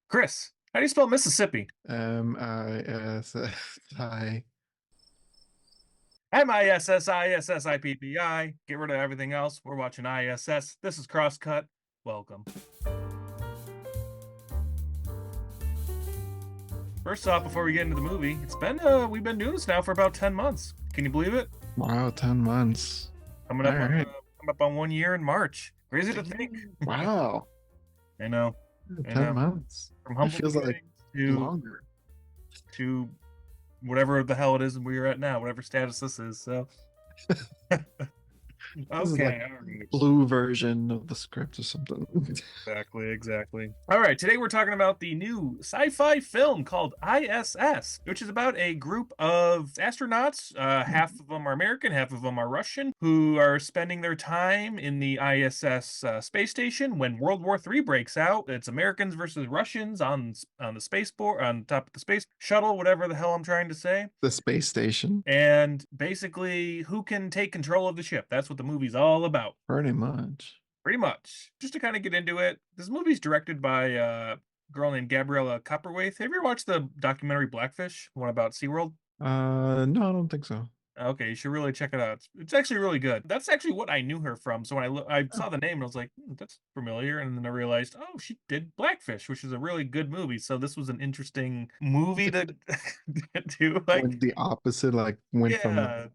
Chris, how do you spell Mississippi? I. Mississippi. Get rid of everything else. We're watching I.S.S. This is Crosscut. Welcome. First off, before we get into the movie, it's been we've been doing this now for about 10 months. Can you believe it? Wow, 10 months. Coming All up on right. coming up on 1 year in March. Crazy to think. Damn. Wow. I know. I 10 know. months. From It humble feels like beginnings to longer. to whatever the hell it is we're at now, whatever status this is. So This is like okay, all right. blue version of the script or something. Exactly, exactly. All right, today we're talking about the new sci-fi film called I.S.S, which is about a group of astronauts. Half of them are American, half of them are Russian, who are spending their time in the ISS space station when World War III breaks out. It's Americans versus Russians on the spaceport, on top of the space shuttle, whatever the hell I'm trying to say. The space station. And basically, who can take control of the ship? That's what the movie's all about. Pretty much. Pretty much. Just to kind of get into it, this movie's directed by a girl named Gabriella Copperwaith. Have you ever watched the documentary Blackfish, one about SeaWorld? No, I don't think so. Okay, you should really check it out. It's actually really good. That's actually what I knew her from. So when I saw Oh, the name and I was like, that's familiar. And then I realized, oh, she did Blackfish, which is a really good movie. So this was an interesting movie to do. Like, went the opposite, like went from yeah, I,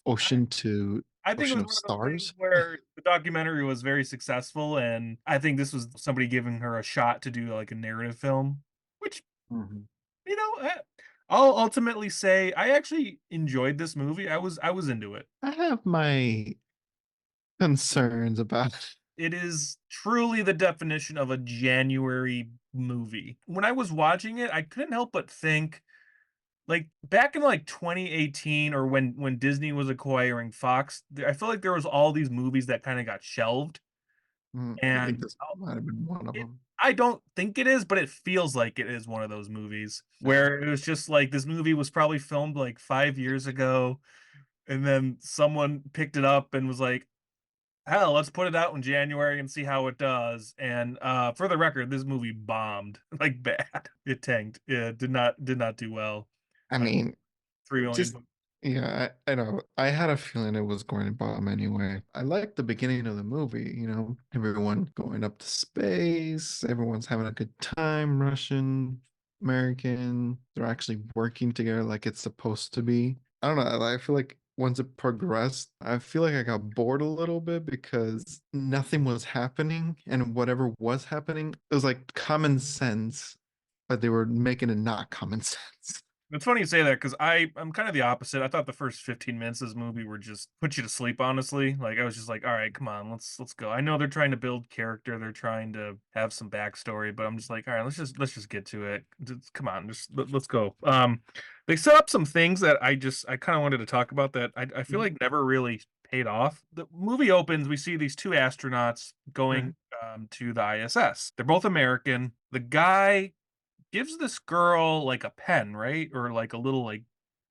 ocean to I think it ocean was of one of those things stars. where the documentary was very successful, and I think this was somebody giving her a shot to do like a narrative film, which, Mhm. you know, I'll ultimately say I actually enjoyed this movie. I was into it. I have my concerns about. It is truly the definition of a January movie. When I was watching it, I couldn't help but think like back in like 2018 or when Disney was acquiring Fox, I feel like there was all these movies that kind of got shelved. I think And this might have been one of it them. I don't think it is, but it feels like it is one of those movies where it was just like this movie was probably filmed like 5 years ago, and then someone picked it up and was like, "Hell, let's put it out in January and see how it does." And for the record, this movie bombed like bad. It tanked. It did not do well. I Uh, mean, 3 million. just yeah, I know. I had a feeling it was going to bomb anyway. I liked the beginning of the movie, everyone going up to space, everyone's having a good time, Russian, American, they're actually working together like it's supposed to be. I don't know. I feel like once it progressed, I feel like I got bored a little bit because nothing was happening, and whatever was happening, it was like common sense, but they were making it not common sense. It's funny you say that because I'm kind of the opposite. I thought the first 15 minutes of this movie were just put you to sleep, honestly. Like I was just like, all right, come on, let's go. I know they're trying to build character, they're trying to have some backstory, but I'm just like, all right, let's just get to it. Come on, let's go. They set up some things that I kind of wanted to talk about that I feel Mhm. like never really paid off. The movie opens, we see these two astronauts going Right. to the ISS. They're both American. The guy gives this girl like a pen, right? Or like a little like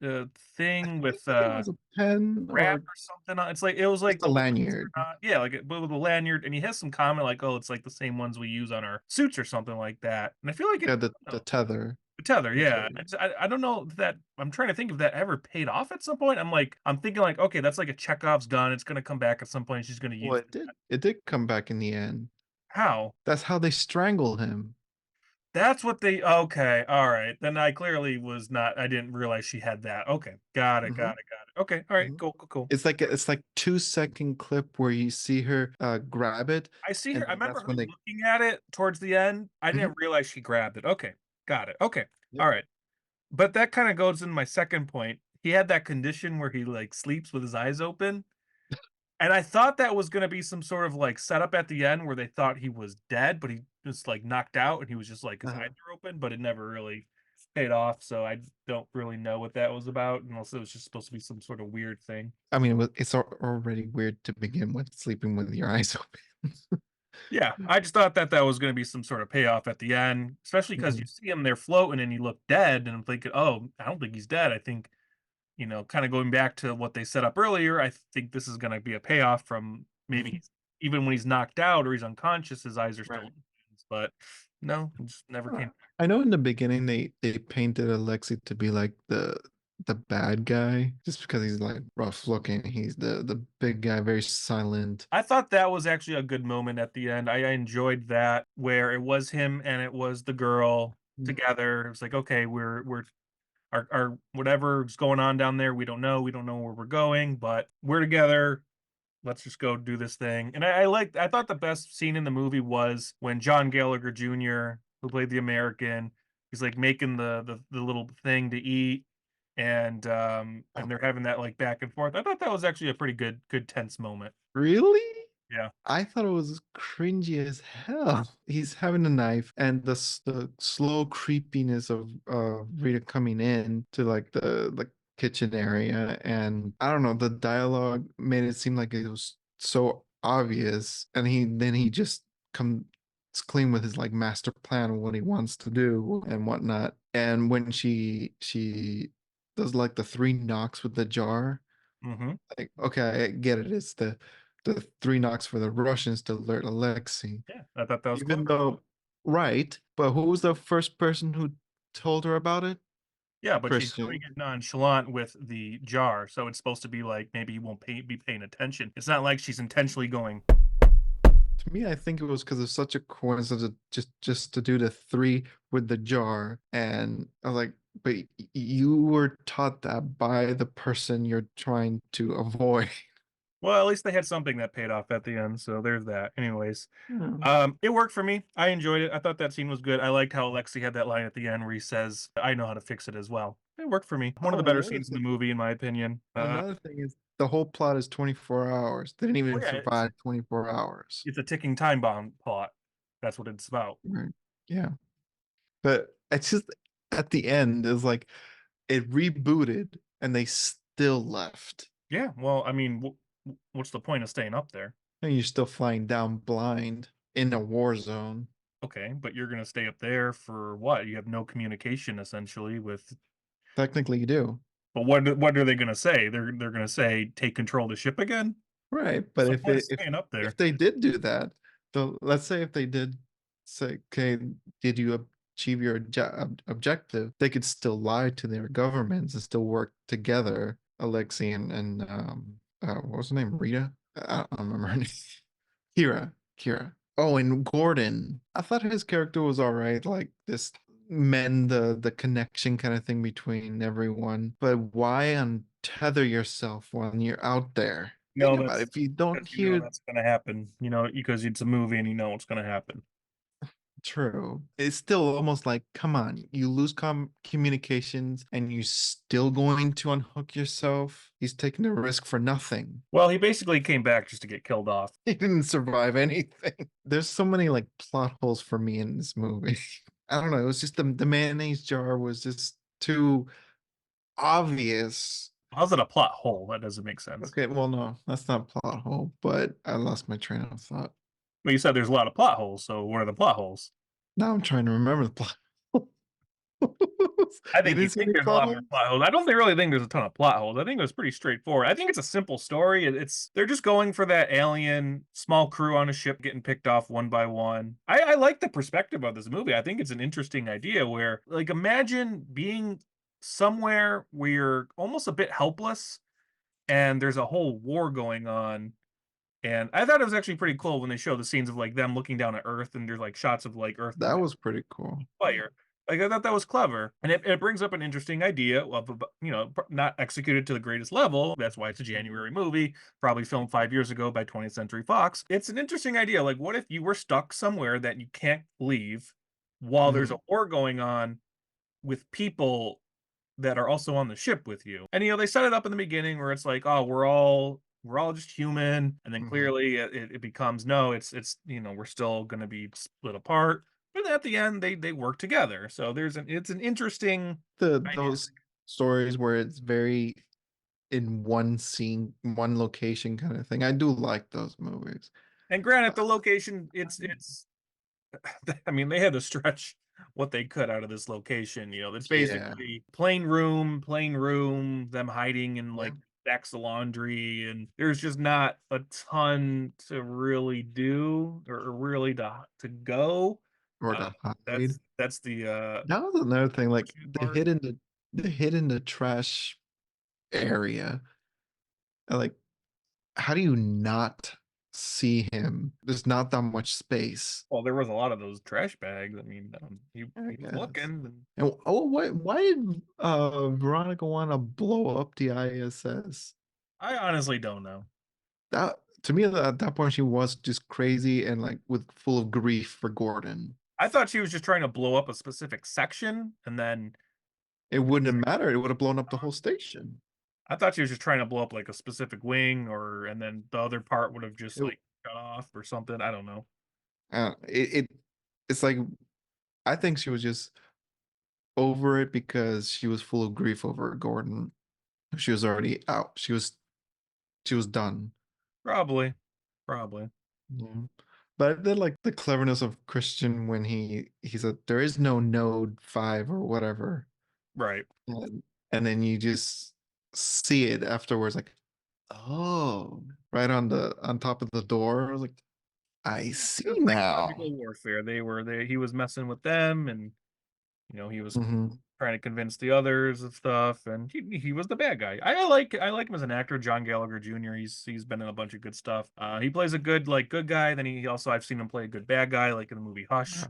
I thing with think it was a pen wrap or or something on. It's like it was just like a the ones lanyard. are not, yeah, like but with a lanyard, and he has some comment like, "Oh, it's like the same ones we use on our suits or something like that." And I feel like it, Yeah, I the don't know, tether. the tether, The yeah. tether. I don't know if that. I'm trying to think if that ever paid off at some point. I'm thinking like, okay, that's like a Chekhov's gun. It's gonna come back at some point. She's gonna Well, use it did. It did come back in the end. how? That's how they strangled him. That's what they okay, alright, then I clearly was not I didn't realize she had that, okay, got it, Hmm. got it, got it, okay, alright, Hmm. cool, cool, cool. It's like 2 second clip where you see her grab it, I see and her I then remember that's her when they. looking at it towards the end, I Mhm. didn't realize she grabbed it, okay, got it, okay, Yep. alright, but that kinda goes in my second point, he had that condition where he, like, sleeps with his eyes open, and I thought that was gonna be some sort of, like, setup at the end where they thought he was dead, but he was, like, knocked out and he was just, like his eyes Uh-huh. were open, but it never really paid off, so I don't really know what that was about, unless it was just supposed to be some sort of weird thing. I mean, it's already weird to begin with, sleeping with your eyes open. Yeah, I just thought that that was gonna be some sort of payoff at the end, especially because you Mhm. see him there floating and he looked dead, and I'm thinking, "Oh, I don't think he's dead." I think, kinda going back to what they set up earlier, I think this is gonna be a payoff from maybe Mhm. he's even when he's knocked out or he's unconscious, his eyes are still Right. open, but No, it just never Uh, came. I know in the beginning they painted Alexi to be like the bad guy just because he's like rough looking. He's the big guy, very silent. I thought that was actually a good moment at the end. I enjoyed that where it was him and it was the girl together. It was like, okay, we're our whatever's going on down there, we don't know. We don't know where we're going, but we're together. Let's just go do this thing. And I thought the best scene in the movie was when John Gallagher Jr., who played the American, he's like making the little thing to eat, and they're having that like back and forth. I thought that was actually a pretty good tense moment. Really? Yeah. I thought it was cringy as hell. He's having a knife, and the slow creepiness of Rita coming in to like the kitchen area, and I don't know, the dialogue made it seem like it was so obvious, and he just comes clean with his like master plan of what he wants to do and whatnot. And when she does like the three knocks with the jar, Hmm. like, okay, I get it. It's the three knocks for the Russians to alert Alexei. Yeah, I thought that was Even clever. though, right, but who was the first person who told her about it? Yeah, but she's doing Christian. it nonchalant with the jar, so it's supposed to be like maybe he won't be paying attention. It's not like she's intentionally going. To me, I think it was because of such a coincidence just to do the three with the jar. And I was like, but you were taught that by the person you're trying to avoid. Well, at least they had something that paid off at the end, so there's that. Anyways, Hmm. it worked for me. I enjoyed it. I thought that scene was good. I liked how Alexi had that line at the end where he says, "I know how to fix it as well." It worked for me. One of the Oh, better scenes in the movie, in my opinion. another thing is the whole plot is 24 hours. They didn't Oh even yeah, survive 24 hours. it's a ticking time bomb plot. That's what it's about. Right. Yeah. But it's just at the end is like it rebooted and they still left. Yeah. Well, I mean, what's the point of staying up there? And you're still flying down blind in a war zone. Okay, but you're gonna stay up there for what? You have no communication essentially with. Technically you do. But what are they gonna say? They're gonna say take control of the ship again. Right. But What's the if point of it staying up if there? they did do that, the let's say if they did say, okay, did you achieve your objective, they could still lie to their governments and still work together. Alexei and what was her name? Rita? I don't remember her name. Kira. Oh, and Gordon. I thought his character was all right, like this mend the connection kind of thing between everyone. But why untether yourself when you're out there? Think No, about it. that's If you don't because you know hear that's gonna happen. You know, because it's a movie and you know what's gonna happen. true, it's still almost like, come on, you lose communications and you still going to unhook yourself. He's taking a risk for nothing. Well, he basically came back just to get killed off. He didn't survive anything. There's so many like plot holes for me in this movie. I don't know. It was just the mayonnaise jar was just too obvious. How's it a plot hole? That doesn't make sense. Okay, well, no, that's not a plot hole, but I lost my train of thought. Well, you said there's a lot of plot holes, so what are the plot holes? Now I'm trying to remember the plot. I You think you didn't see think any there's a plot lot more holes? plot holes. I don't really think there's a ton of plot holes. I think it was pretty straightforward. I think it's a simple story. It's they're just going for that alien small crew on a ship getting picked off one by one. I like the perspective of this movie. I think it's an interesting idea where, like, imagine being somewhere where you're almost a bit helpless and there's a whole war going on. And I thought it was actually pretty cool when they show the scenes of like them looking down at Earth and there's like shots of like Earth That was pretty cool. fire. Like I thought that was clever, and it brings up an interesting idea of not executed to the greatest level. That's why it's a January movie, probably filmed 5 years ago by 20th Century Fox. It's an interesting idea. Like, what if you were stuck somewhere that you can't leave while there's a Mhm. war going on with people that are also on the ship with you. And they set it up in the beginning where it's like, oh, we're all just human, and then Mhm. clearly it becomes no, it's we're still going to be split apart. But at the end, they work together. So it's an interesting dynamic. Those stories where it's very in one scene, one location kind of thing. I do like those movies. And granted, the location, it's I mean, they had to stretch what they could out of this location. It's Yeah. basically plain room, them hiding in Yeah. like stacks of laundry, and there's just not a ton to really do or really to go. or to hide. That's the That was another thing, like parachute part. the hidden the trash area. Like, how do you not see him? There's not that much space, Well, there was a lot of those trash bags. I mean, I he was guess. looking. And And oh, why did Veronica want to blow up the ISS? I honestly don't know. That to me at that point she was just crazy and like with full of grief for Gordon. I thought she was just trying to blow up a specific section, and then It wouldn't have mattered. It would have blown up the whole station. I thought she was just trying to blow up like a specific wing, or and then the other part would have just It, like cut off or something. I don't know. it it's like I think she was just over it because she was full of grief over Gordon. She was already out. She was done. Probably, probably. Yeah. But I did like the cleverness of Christian when he said there is no node 5 or whatever. Right. And then you just see it afterwards like, oh, right on the on top of the door. I was like, I see It was psychological now. warfare. He was messing with them, and he was Hmm. trying to convince the others of stuff, and he was the bad guy. I like him as an actor, John Gallagher Jr. He's been in a bunch of good stuff. He plays a good guy. Then he also I've seen him play a good bad guy, like in the movie Hush,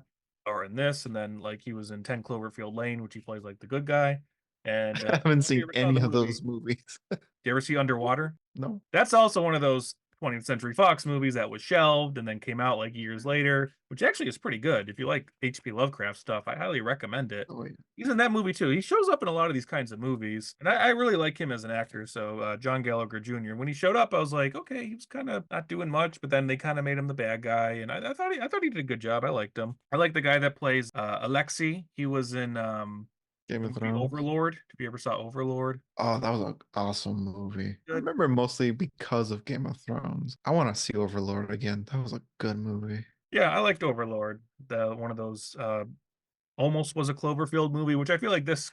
or in this, and then like he was in 10 Cloverfield Lane, which he plays like the good guy. And I haven't if you seen ever saw any the of movie, those movies. you ever see Underwater? No. That's also one of those 20th Century Fox movies that was shelved and then came out like years later, which actually is pretty good. If you like H.P. Lovecraft stuff, I highly recommend it. Oh, yeah. He's in that movie too. He shows up in a lot of these kinds of movies, and I really like him as an actor. So John Gallagher Jr. When he showed up, I was like, okay, he was kind of not doing much, but then they kind of made him the bad guy, and I thought he did a good job. I liked him. I like the guy that plays Alexei. He was in Game the of movie Thrones. Overlord. If you ever saw Overlord, Oh, that was an awesome movie. I good. remember mostly because of Game of Thrones. I want to see Overlord again. That was a good movie. Yeah, I liked Overlord. The one of those almost was a Cloverfield movie, which I feel like this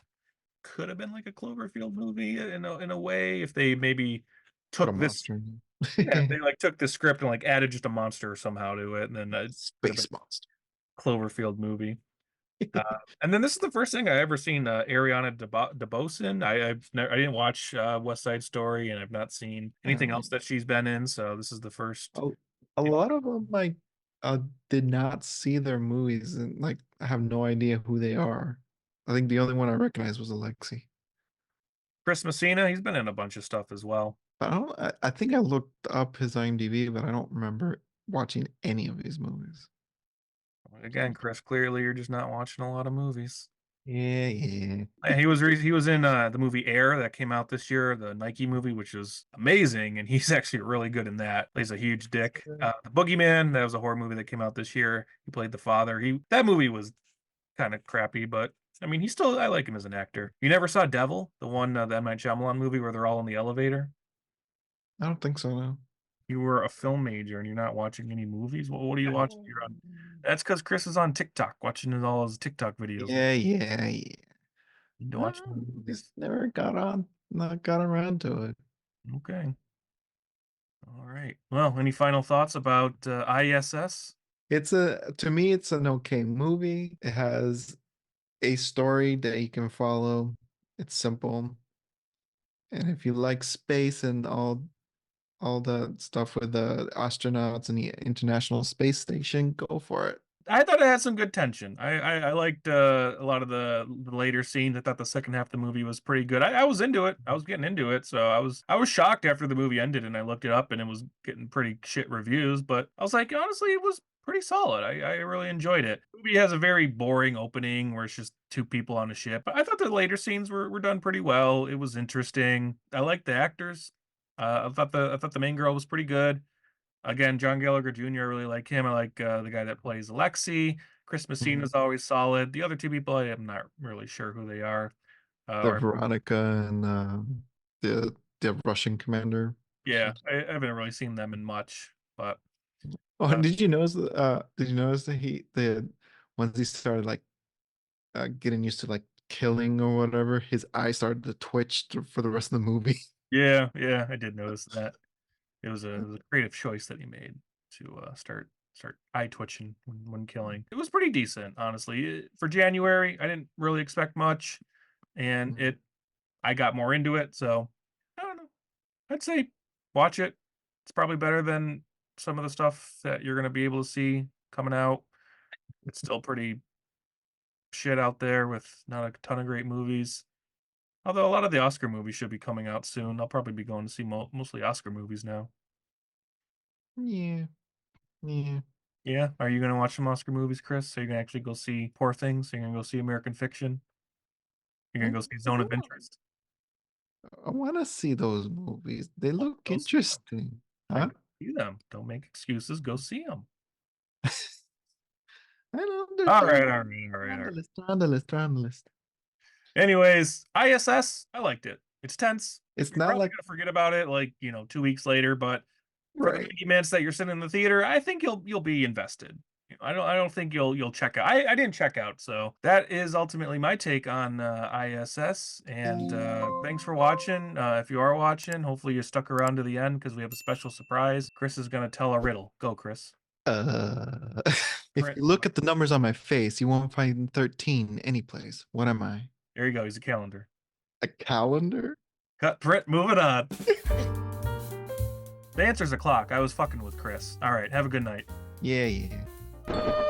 could have been like a Cloverfield movie in a way if they maybe Put a took this. monster in Yeah, if they it. like took the script and like added just a monster somehow to it, and then it could have been Space monster. a Cloverfield movie. Uh, and then this is the first thing I ever seen Ariana DeBose in. I didn't watch West Side Story, and I've not seen anything else Um, that she's been in. So this is the first. a, a lot of them like did not see their movies and like I have no idea who they are. I think the only one I recognized was Alexi. Chris Messina, he's been in a bunch of stuff as well. But I think I looked up his IMDb, but I don't remember watching any of his movies. Again, Chris, clearly you're just not watching a lot of movies. Yeah, yeah. Yeah, he was in the movie Air that came out this year, the Nike movie, which was amazing, and he's actually really good in that. Plays a huge dick. The Boogeyman, that was a horror movie that came out this year. He played the father. He That movie was kind of crappy, but I mean, I like him as an actor. You never saw Devil, the one the M. Night Shyamalan movie where they're all in the elevator? I don't think so, no. You were a film major and you're not watching any movies. What are you watching? Oh. You're on. That's because Chris is on TikTok watching all his TikTok videos. Yeah, yeah, yeah. You need to watch No, the just movies. never got on, not got around to it. Okay. All right. Well, any final thoughts about I.S.S.? It's a to me, it's an okay movie. It has a story that you can follow. It's simple. And if you like space and all the stuff with the astronauts and the International Space Station, go for it. I thought it had some good tension. I liked a lot of the later scenes. I thought the second half of the movie was pretty good. I was into it. I was getting into it. So I was shocked after the movie ended and I looked it up and it was getting pretty shit reviews. But I was like, honestly, it was pretty solid. I really enjoyed it. The movie has a very boring opening where it's just two people on a ship. But I thought the later scenes were done pretty well. It was interesting. I liked the actors. I thought the main girl was pretty good. Again, John Gallagher Jr. I really like him. I like the guy that plays Alexi. Chris Messina Mhm. is always solid. The other two people, I am not really sure who they are. The Or Veronica and the Russian commander. yeah, I haven't really seen them in much. But Oh, uh, and did you notice that the once he started like getting used to like killing or whatever, his eyes started to twitch for the rest of the movie. yeah, I did notice that. It was a creative choice that he made to start eye twitching when killing. It was pretty decent, honestly. For January, I didn't really expect much, and I got more into it. So I don't know. I'd say watch it. It's probably better than some of the stuff that you're gonna be able to see coming out. It's still pretty shit out there with not a ton of great movies. Although a lot of the Oscar movies should be coming out soon. I'll probably be going to see mostly Oscar movies now. Yeah, yeah. Yeah. Are you going to watch some Oscar movies, Chris? Are you going to actually go see Poor Things? Are you going to go see American Fiction? You're going to go see Zone of Interest? I want to see those movies. They look Go see them. interesting. Then Huh? go see them. Don't make excuses. Go see them. I know All they're right. All right. All right. on All the right. list. They're on the list. They're on the list. Anyways, ISS, I liked it. It's tense. It's You're not probably like going to forget about it like, 2 weeks later, but for the right. many minutes that you're sitting in the theater, I think you'll be invested. I don't think you'll check out. I didn't check out, so that is ultimately my take on ISS. And thanks for watching. If you are watching, hopefully you stuck around to the end because we have a special surprise. Chris is gonna tell a riddle. Go, Chris. Uh, if Print. you look at the numbers on my face, you won't find 13 anyplace. What am I? There you go. He's a calendar. A calendar? Cut. Print. Moving on. The answer's a clock. I was fucking with Chris. All right. Have a good night. Yeah, yeah.